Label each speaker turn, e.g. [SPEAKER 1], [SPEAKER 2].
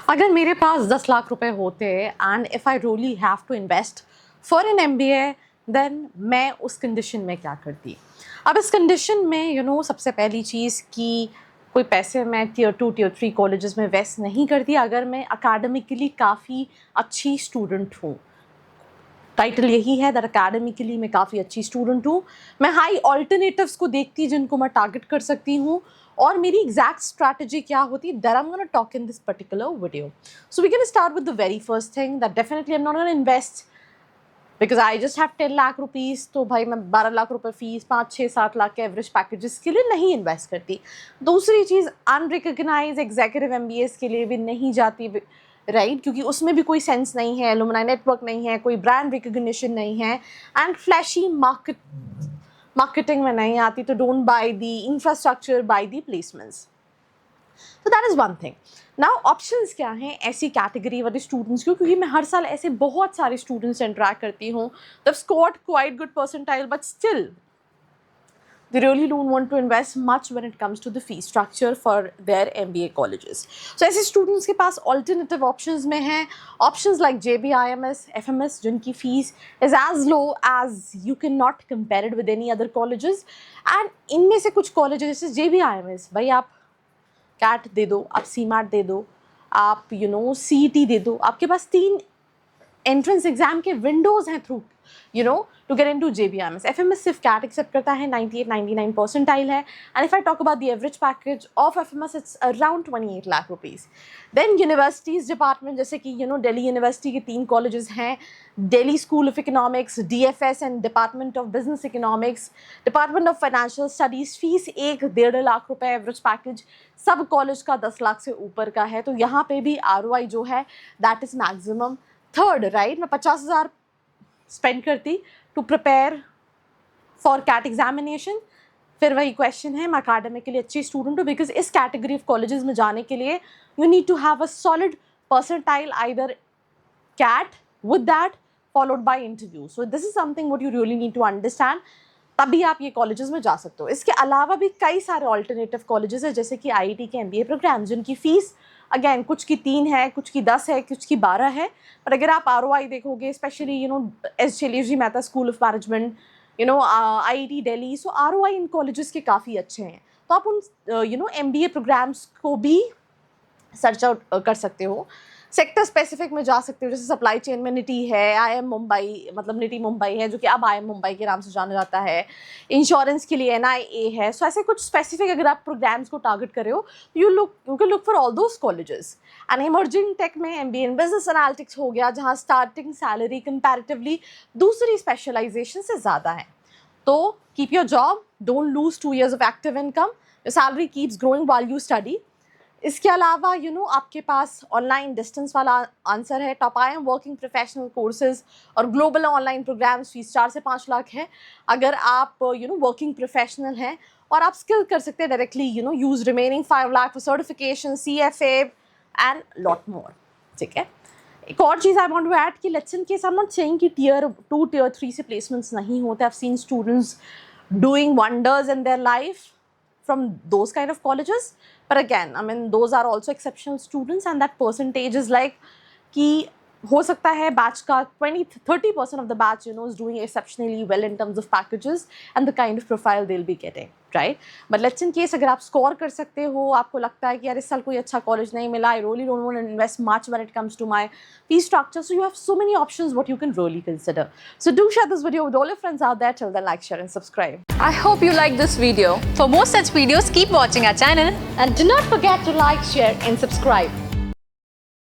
[SPEAKER 1] अगर मेरे पास 10 लाख रुपए होते and if I really have to invest for an MBA, then मैं उस कंडीशन में क्या करती। अब इस कंडीशन में सबसे पहली चीज़ कि कोई पैसे मैं Tier 2 Tier 3 कॉलेजेस में वेस्ट नहीं करती अगर मैं अकेडमिकली काफ़ी अच्छी स्टूडेंट हूँ। टाइटल यही है दैट अकेडमिकली मैं काफ़ी अच्छी स्टूडेंट हूँ। मैं हाई ऑल्टरनेटिव्स को देखती जिनको मैं टारगेट कर सकती हूँ, और मेरी एग्जैक्ट स्ट्रैटेजी क्या होती that I am gonna talk in this particular video. So we can start with the very first thing that definitely I am not gonna invest because I just have 10 lakh rupees. तो भाई मैं 12 लाख रुपए fees 5-6-7 lakh के average packages के लिए नहीं invest करती। दूसरी चीज़, अनरिकग्नाइज एग्जीक्यूटिव MBAs के लिए भी नहीं जाती, राइट, क्योंकि उसमें भी कोई सेंस नहीं है, एलुमनाई नेटवर्क नहीं है, कोई ब्रांड रिकग्निशन नहीं है, एंड फ्लैशी मार्केटिंग में नहीं आती। तो don't buy the infrastructure, buy the placements. तो that is one thing. Now options क्या हैं ऐसी कैटेगरी वाले स्टूडेंट्स को, क्योंकि मैं हर साल ऐसे बहुत सारे स्टूडेंट्स से इंटरेक्ट करती हूँ, they scored quite good percentile but still they really don't want to invest much when it comes to the fee structure for their MBA colleges. So ऐसे students के पास alternative options में हैं options like JBIMS, FMS, जिनकी fees is as low as you cannot compare it with any other colleges. And इनमें से कुछ colleges जैसे JBIMS, भाई आप CAT दे दो, आप CMAT दे दो, आप CET दे दो, आपके पास 3 एंट्रेंस एग्जाम के विंडोज हैं through to get into JBIMS. FMS सिर्फ CAT एक्सेप्ट करता है, 98-99 परसेंटाइल है, and if I talk about the average package of FMS it's around 28 lakh rupees. Then universities department जैसे कि दिल्ली यूनिवर्सिटी के 3 कॉलेजेस हैं, Delhi school of economics, DFS and department of business economics, department of financial studies, fees 1-1.5 lakh रुपए average package, सब college का 10 लाख से ऊपर का है. तो यहाँ पे भी ROI जो है that is maximum. Third, right, मैं 50,000 स्पेंड करती to prepare for CAT examination. फिर वही क्वेश्चन है, मैं अकेडमिक के लिए अच्छी स्टूडेंट हूँ, बिकॉज इस कैटेगरी ऑफ कॉलेजेस में जाने के लिए you need to have a solid percentile either CAT with that followed by interview. So this is something what you really need to understand, तभी आप ये कॉलेजेस में जा सकते हो. इसके अलावा भी कई सारे ऑल्टरनेटिव कॉलेजेस हैं जैसे कि IIT के MBA प्रोग्राम, जिनकी फ़ीस अगेन कुछ की 3 है, कुछ की 10 है, कुछ की 12 है. पर अगर आप ROI देखोगे, specially S Shailesh Mehta school of management, IIT Delhi, so ROI in colleges के काफ़ी अच्छे हैं. तो आप उन MBA प्रोग्राम्स को भी सर्च आउट कर सकते हो. सेक्टर स्पेसिफिक में जा सकते हो, जैसे सप्लाई चेन में निटी है, IIM मुंबई, मतलब निटी मुंबई है जो कि अब IIM मुंबई के नाम से जाना जाता है. इंश्योरेंस के लिए NIA है. सो ऐसे कुछ स्पेसिफिक अगर आप प्रोग्राम्स को टारगेट कर रहे हो, you can look for all those colleges. And emerging tech में MBA इन बिजनेस एनालिटिक्स हो गया, जहाँ स्टार्टिंग सैलरी कंपैरेटिवली दूसरी स्पेशलाइजेशन से ज़्यादा है. तो keep your job, don't lose 2 years of active income, your salary keeps growing while you study. इसके अलावा आपके पास ऑनलाइन डिस्टेंस वाला आंसर है. Top IIM working professional courses और ग्लोबल ऑनलाइन प्रोग्राम्स, फीस 4 से 5 लाख है अगर आप वर्किंग प्रोफेशनल हैं, और आप स्किल कर सकते हैं directly use remaining 5 lakh for certification, CFA and lot more. ठीक है. एक और चीज़ आई वांट टू ऐड कि let's in case I am not saying कि Tier 2 Tier 3 से प्लेसमेंट्स नहीं होते. I have seen students doing wonders in their life from those kind of colleges, but again I mean those are also exceptional students, and that percentage is like कि हो सकता है batch का 20-30% of the batch is doing exceptionally well in terms of packages and the kind of profile they'll be getting, right? But let's in case अगर आप score कर सकते हो, आपको लगता है कि यार इस साल कोई अच्छा college नहीं मिला, I really don't want to invest much when it comes to my fee structure, so you have so many options what you can really consider. So do share this video with all your friends out there. Till then, like, share and subscribe.
[SPEAKER 2] I hope you like this video. For more such videos, keep watching our channel.
[SPEAKER 1] And do not forget to like, share and subscribe.